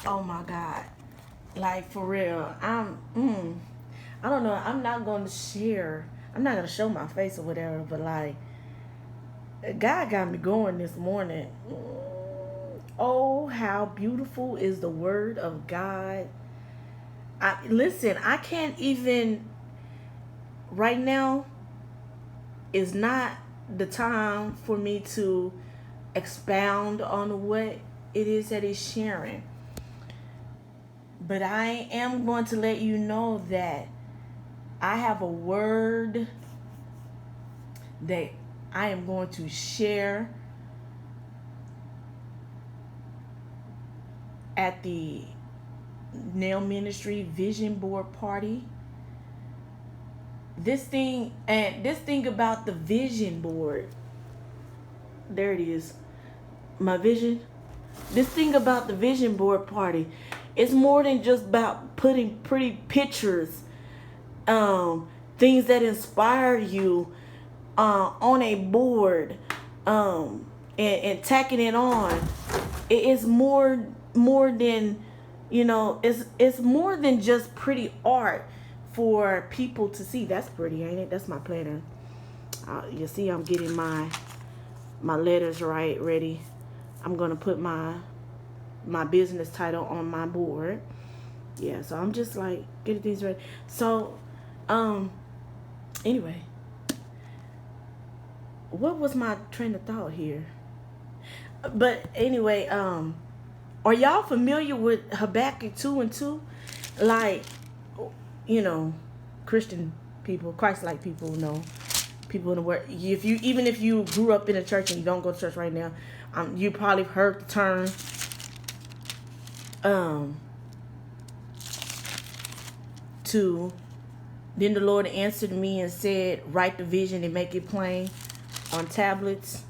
Oh my God. Like for real. I don't know. I'm not going to share. I'm not going to show my face or whatever, but like God got me going this morning. Oh, how beautiful is the word of God. Listen, I can't even right now is not the time for me to expound on what it is that he's sharing. But I am going to let you know that I have a word that I am going to share at the Nail Ministry Vision Board Party. This thing about the vision board, there it is, my vision. This thing about the vision board party, it's more than just about putting pretty pictures, things that inspire you on a board, and tacking it on. It is more than, it's more than just pretty art for people to see. That's pretty, ain't it? That's my planner. You see, I'm getting my letters ready. I'm gonna put my business title on my board. Yeah, so I'm just like getting things ready. So, anyway, what was my train of thought here? But anyway, are y'all familiar with Habakkuk 2:2? Like, Christian people, Christ-like people know. People in the world. Even if you grew up in a church and you don't go to church right now, you probably heard the term. Then the Lord answered me and said, "Write the vision and make it plain on tablets,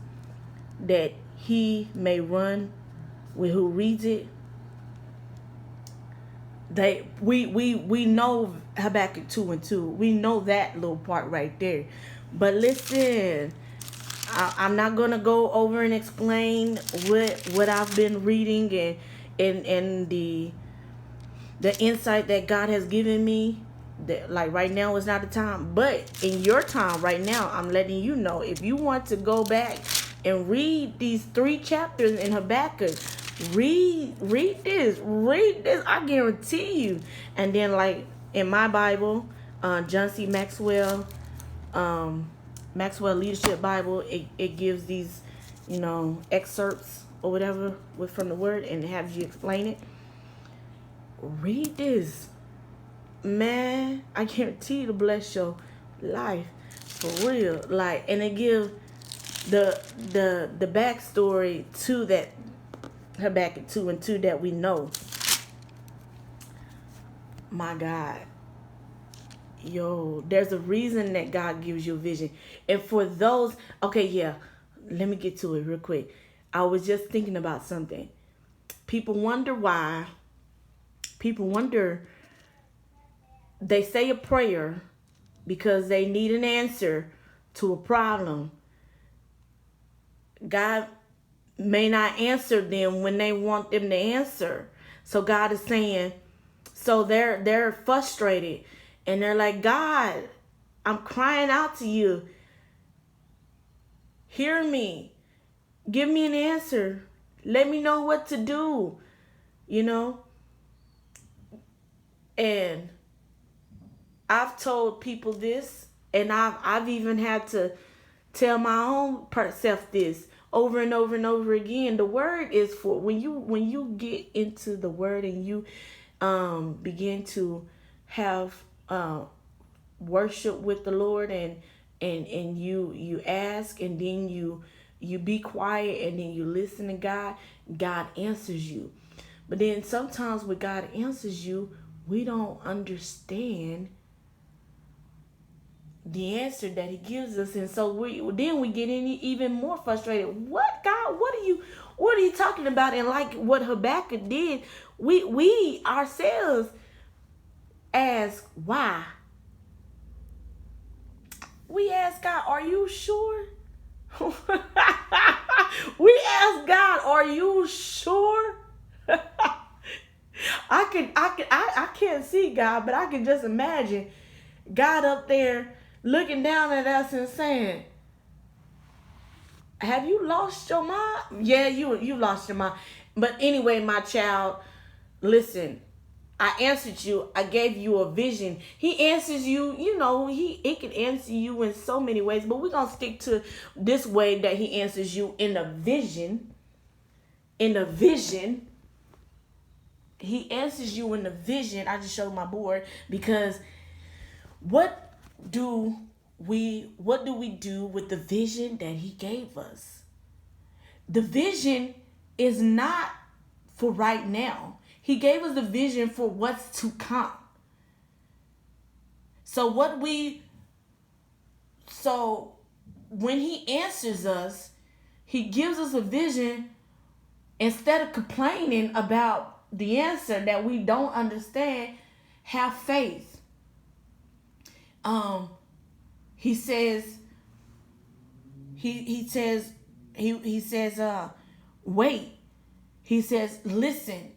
that he may run with who reads it." We know Habakkuk 2:2. We know that little part right there. But listen, I'm not gonna go over and explain what I've been reading and the insight that God has given me. That, like, right now is not the time, but in your time right now, I'm letting you know, if you want to go back and read these 3 chapters in Habakkuk, read this, I guarantee you. And then, like in my Bible, John C. Maxwell Leadership Bible, it gives these, excerpts or whatever from the word and has you explain it. Read this, man. I guarantee you to bless your life for real. Like, and it gives the backstory to that Habakkuk 2:2 that we know. My God. Yo, there's a reason that God gives you a vision. And for those, okay, yeah, let me get to it real quick. I was just thinking about something. People wonder, they say a prayer because they need an answer to a problem. God may not answer them when they want them to answer. So God is saying, so they're frustrated. And they're like, "God, I'm crying out to you. Hear me. Give me an answer. Let me know what to do." And I've told people this, and I've even had to tell my own self this over and over and over again. The word is for when you get into the word and you begin to have worship with the Lord, and you ask, and then you be quiet, and then you listen to God. God answers you. But then sometimes when God answers you, we don't understand the answer that he gives us, and so we get even more frustrated. What, God? What are you talking about? And like what Habakkuk did, we ourselves ask why. We ask God, "Are you sure?" We ask God, "Are you sure?" I can't see God, but I can just imagine God up there looking down at us and saying, have you lost your mind? Yeah, you lost your mind. But anyway, my child, listen, I answered you. I gave you a vision. He answers you, it can answer you in so many ways, but we're gonna stick to this way that he answers you in a vision. In a vision. He answers you in the vision. I just showed my board because what do we do with the vision that he gave us? The vision is not for right now. He gave us the vision for what's to come. So when he answers us, he gives us a vision. Instead of complaining about the answer that we don't understand, have faith. He says, wait. He says, listen.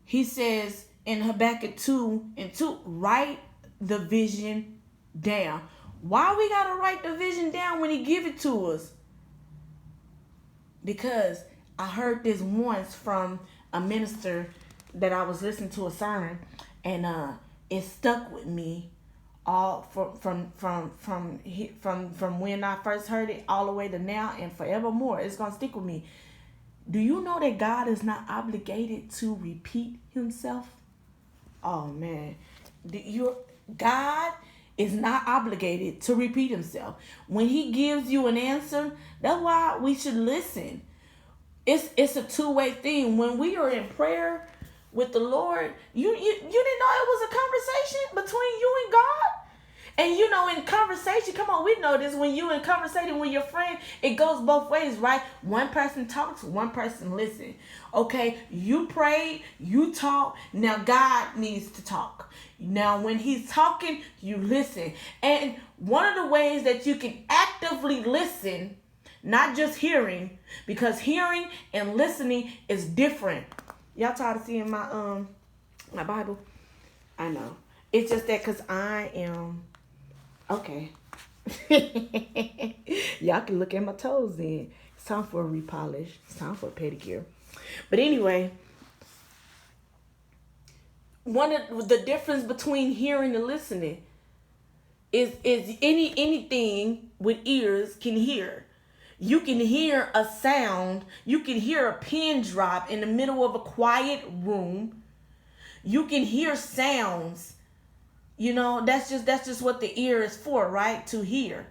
He says in Habakkuk 2:2, write the vision down. Why we gotta write the vision down when he give it to us? Because I heard this once from a minister that I was listening to a sermon, and it stuck with me all from when I first heard it all the way to now and forevermore. It's gonna stick with me. Do you know that God is not obligated to repeat himself? Oh man, God is not obligated to repeat himself. When he gives you an answer, that's why we should listen. It's a two-way thing. When we are in prayer with the Lord, you didn't know it was a conversation between you and God? And in conversation, come on, we know this. When you in conversation with your friend, it goes both ways, right? One person talks, one person listens. Okay, you pray, you talk. Now God needs to talk. Now when he's talking, you listen. And one of the ways that you can actively listen, not just hearing, because hearing and listening is different. Y'all tired of seeing my Bible? I know. It's just that because I am okay. Y'all can look at my toes then. It's time for a repolish. It's time for a pedicure. But anyway, one of the difference between hearing and listening is anything with ears can hear. You can hear a sound. You can hear a pin drop in the middle of a quiet room. You can hear sounds. That's just what the ear is for, right? To hear.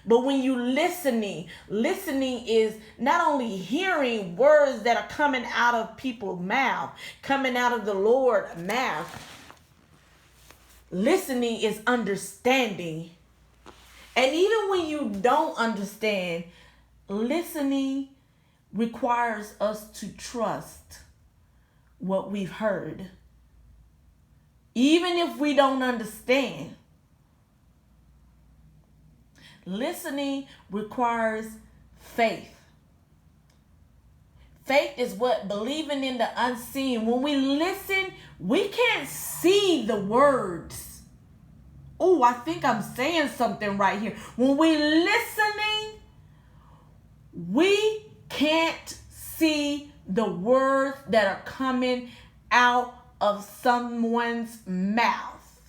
But when you listening is not only hearing words that are coming out of people's mouth, coming out of the Lord's mouth. Listening is understanding. And even when you don't understand, listening requires us to trust what we've heard. Even if we don't understand. Listening requires faith. Faith is what? Believing in the unseen. When we listen, we can't see the words. Oh, I think I'm saying something right here. When we listening, we can't see the words that are coming out of someone's mouth.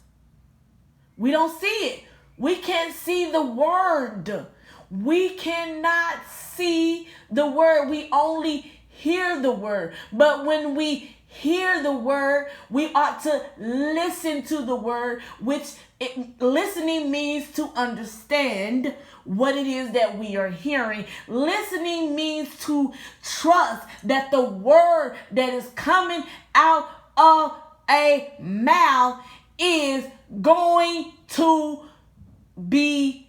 We don't see it. We can't see the word. We cannot see the word. We only hear the word. But when we hear the word, we ought to listen to the word, which listening means to understand what it is that we are hearing. Listening means to trust that the word that is coming out of a mouth is going to be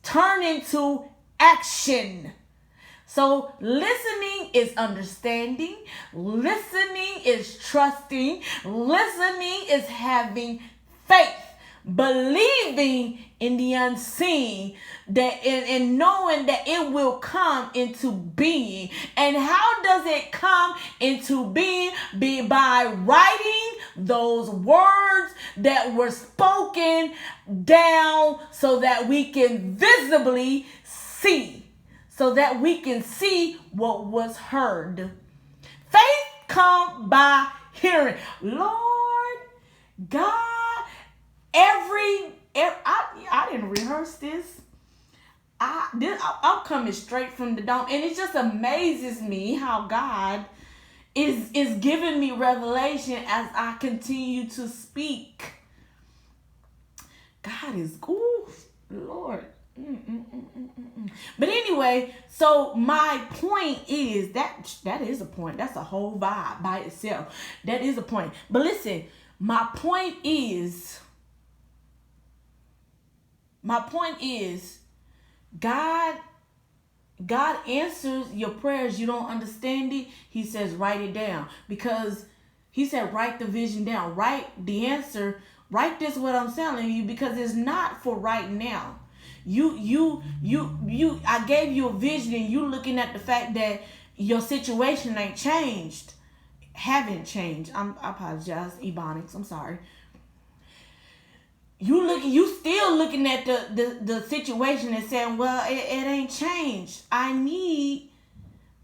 turned into action. So listening is understanding. Listening is trusting. Listening is having faith. Believing in the unseen, that and knowing that it will come into being. And how does it come into being? By writing those words that were spoken down so that we can visibly see, so that we can see what was heard. Faith comes by hearing. Lord God, I didn't rehearse this. I'm coming straight from the dome, and it just amazes me how God is giving me revelation as I continue to speak. God is good, Lord. But anyway, so my point is that is a point. That's a whole vibe by itself. That is a point. But listen, my point is God answers your prayers. You don't understand it. He says, write it down, because he said, write the vision down, write the answer, write this, what I'm telling you, because it's not for right now. I gave you a vision, and you looking at the fact that your situation ain't changed, haven't changed. I apologize, Ebonics. I'm sorry. You still looking at the situation and saying, well, it ain't changed. I need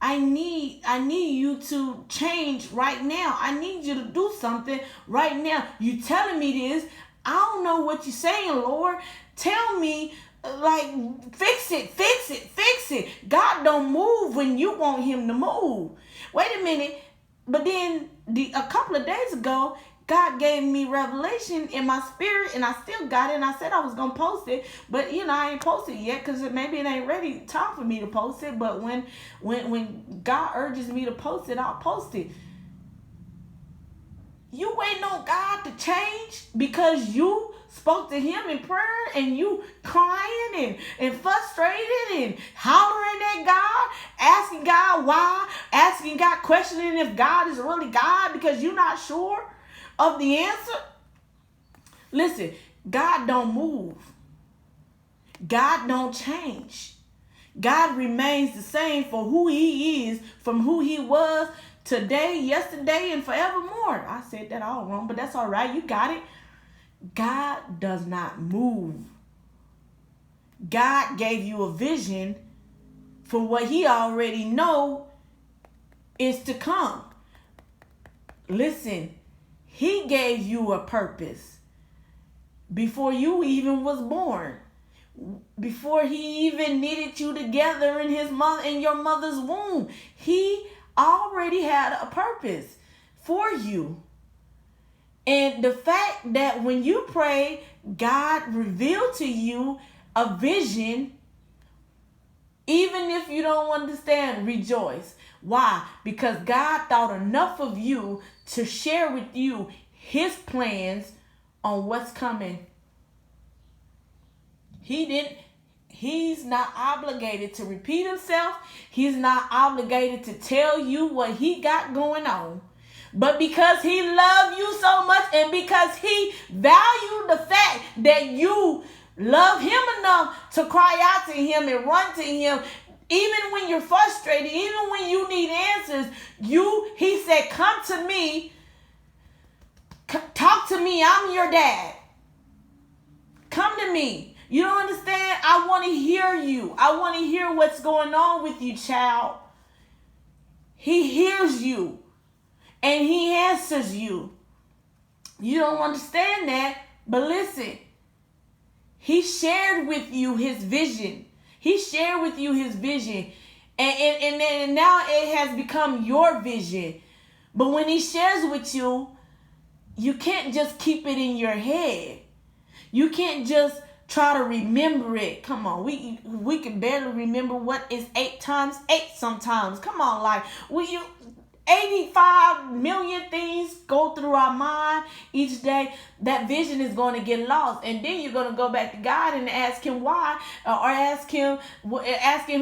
you to change right now. I need you to do something right now. You telling me this. I don't know what you're saying, Lord. Tell me, fix it. God don't move when you want him to move. Wait a minute. But then a couple of days ago, God gave me revelation in my spirit, and I still got it, and I said I was going to post it, but I ain't posted it yet because maybe it ain't ready time for me to post it, but when God urges me to post it, I'll post it. You waiting on God to change because you spoke to him in prayer, and you crying and frustrated and hollering at God, asking God why, asking God, questioning if God is really God because you're not sure of the answer. Listen, God don't move. God don't change. God remains the same for who he is, from who he was today, yesterday, and forevermore. I said that all wrong, but that's all right. You got it. God does not move. God gave you a vision for what he already know is to come. Listen, he gave you a purpose before you even was born. Before he even knitted you together in your mother's womb, he already had a purpose for you. And the fact that when you pray, God revealed to you a vision, even if you don't understand, rejoice. Why? Because God thought enough of you to share with you his plans on what's coming. He's not obligated to repeat himself. He's not obligated to tell you what he got going on. But because he loved you so much, and because he valued the fact that you love him enough to cry out to him and run to him, even when you're frustrated, even when you need answers, he said, come to me, talk to me, I'm your dad. Come to me. You don't understand? I want to hear you. I want to hear what's going on with you, child. He hears you and he answers you. You don't understand that, but listen. He shared with you his vision. He shared with you his vision. And now it has become your vision. But when he shares with you, you can't just keep it in your head. You can't just try to remember it. Come on, we can barely remember what is 8 times 8 sometimes. Come on, like 85 million things go through our mind each day. That vision is going to get lost, and then you're going to go back to God and ask him why, or ask him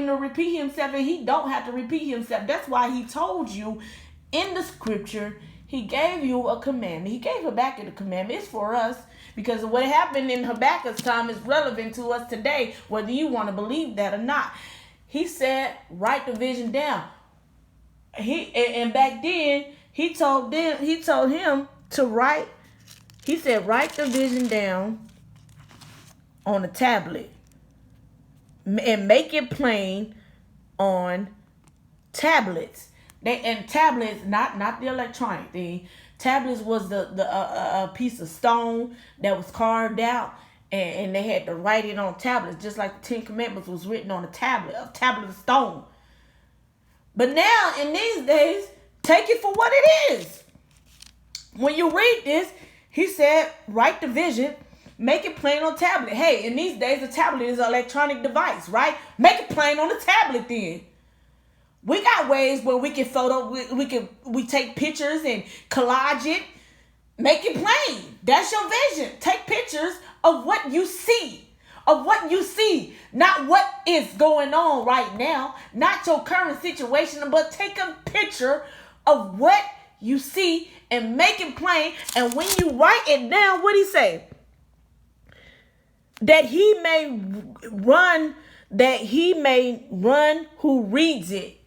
to repeat himself, and he don't have to repeat himself. That's why he told you in the scripture. He gave you a commandment. He gave Habakkuk a commandment. It's for us, because what happened in Habakkuk's time is relevant to us today, whether you want to believe that or not. He said, write the vision down. And back then, he told him to write. He said, write the vision down on a tablet and make it plain on tablets. And tablets, not the electronic thing. Tablets was the piece of stone that was carved out, and they had to write it on tablets, just like the 10 Commandments was written on a tablet of stone. But now, in these days, take it for what it is. When you read this, he said, write the vision, make it plain on tablet. Hey, in these days, a tablet is an electronic device, right? Make it plain on the tablet then. We got ways where we can we take pictures and collage it, make it plain. That's your vision. Take pictures of what you see. Not what is going on right now, not your current situation, but take a picture of what you see and make it plain. And when you write it down, what he say? That he may run who reads it.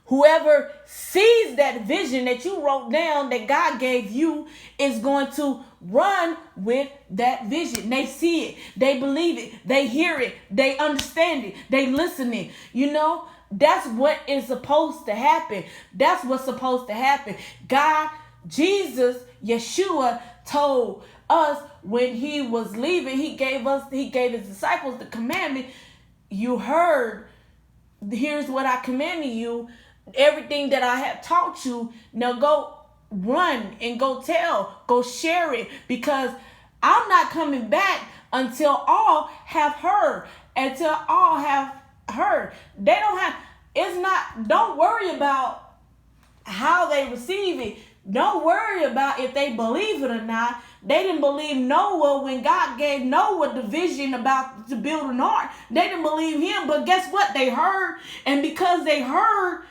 Whoever sees that vision that you wrote down that God gave you is going to run with that vision. They see it. They believe it. They hear it. They understand it. They listen it. You know, that's what is supposed to happen. That's what's supposed to happen. God, Jesus, Yeshua told us when he was leaving, he gave his disciples the commandment. You heard, here's what I commanded you. Everything that I have taught you, now go run and go share it, because I'm not coming back until all have heard. Don't worry about how they receive it. Don't worry about if they believe it or not. They didn't believe Noah when God gave Noah the vision about to build an ark. They didn't believe him, but guess what? They heard, and because they heard,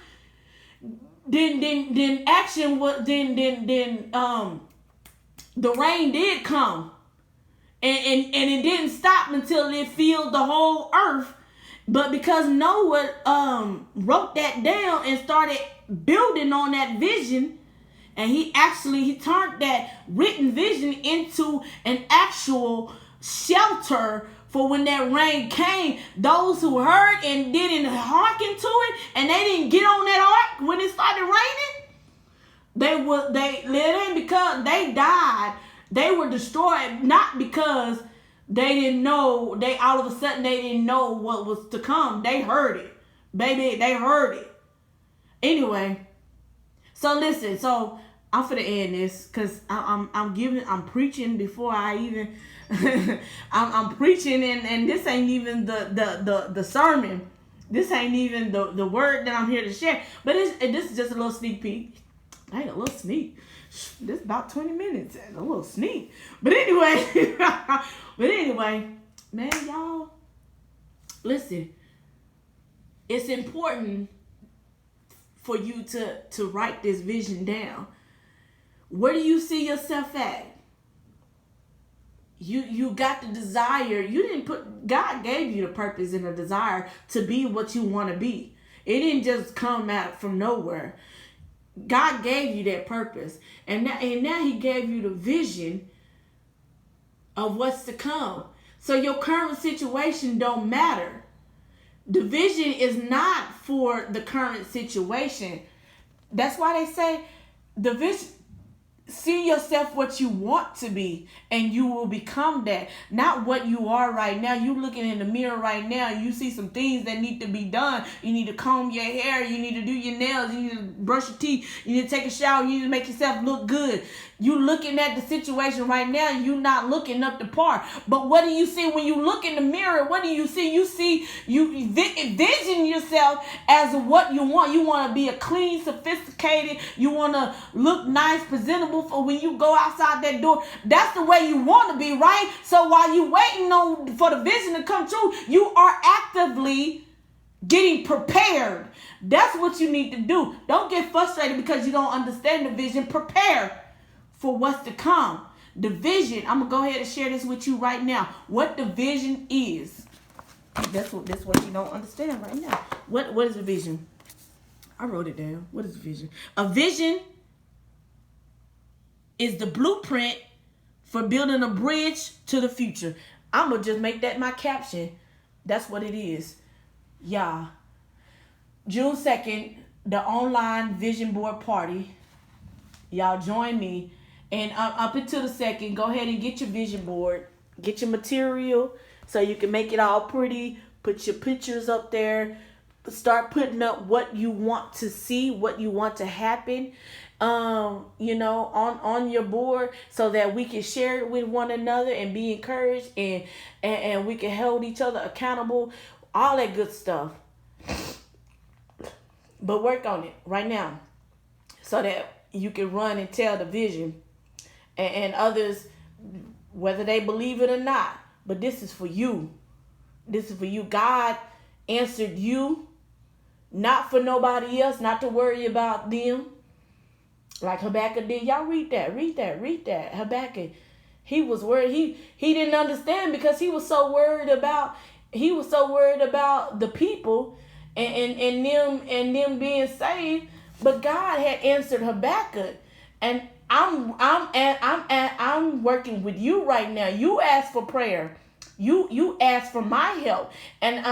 then action was the rain did come, and it didn't stop until it filled the whole earth. But because Noah wrote that down and started building on that vision, and he turned that written vision into an actual shelter for when that rain came. Those who heard and didn't hearken to it, and they didn't get on that ark when it started raining, because they died. They were destroyed, not because they didn't know. All of a sudden they didn't know what was to come. They heard it, baby. They heard it. Anyway, so listen. So I'm finna end this because I'm preaching before I even I'm preaching, and this ain't even the sermon. This ain't even the word that I'm here to share. But this is just a little sneak peek. Hey, a little sneak. This is about 20 minutes. A little sneak. But anyway, man, y'all, listen. It's important for you to write this vision down. Where do you see yourself at? You got the desire. God gave you the purpose and the desire to be what you want to be. It didn't just come out from nowhere. God gave you that purpose. And now he gave you the vision of what's to come. So your current situation don't matter. The vision is not for the current situation. That's why they say the vision. See yourself what you want to be, and you will become that. Not what you are right now. You looking in the mirror right now, you see some things that need to be done. You need to comb your hair. You need to do your nails. You need to brush your teeth. You need to take a shower. You need to make yourself look good. You looking at the situation right now. You not looking up the part. But what do you see when you look in the mirror? What do you see? You envision yourself as what you want. You want to be a clean, sophisticated. You want to look nice, presentable for when you go outside that door. That's the way you want to be, right? So while you waiting for the vision to come true, you are actively getting prepared. That's what you need to do. Don't get frustrated because you don't understand the vision. Prepare for what's to come. The vision, I'm going to go ahead and share this with you right now. What the vision is. That's what you don't understand right now. What is a vision? I wrote it down. What is a vision? A vision is the blueprint for building a bridge to the future. I'm going to just make that my caption. That's what it is. Yeah. June 2nd, the online vision board party. Y'all join me. And up until the 2nd, go ahead and get your vision board. Get your material so you can make it all pretty. Put your pictures up there. Start putting up what you want to see, what you want to happen, on your board, so that we can share it with one another and be encouraged, and we can hold each other accountable, all that good stuff. But work on it right now so that you can run and tell the vision and others, whether they believe it or not. But this is for you. This is for you. God answered you, not for nobody else, not to worry about them. Like Habakkuk did. Y'all read that. Habakkuk, he was worried. He didn't understand because he was so worried about the people and them being saved. But God had answered Habakkuk, and I'm working with you right now. You asked for prayer. You asked for my help, and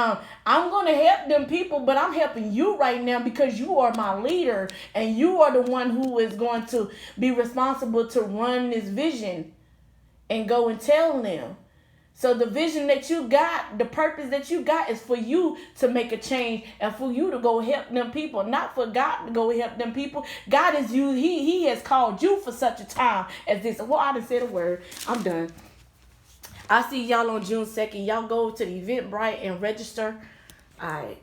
I'm going to help them people, but I'm helping you right now because you are my leader, and you are the one who is going to be responsible to run this vision and go and tell them. So the vision that you got, the purpose that you got, is for you to make a change and for you to go help them people, not for God to go help them people. God is you. He has called you for such a time as this. Well, I done said a word. I'm done. I'll see y'all on June 2nd. Y'all go to the Eventbrite and register. All right.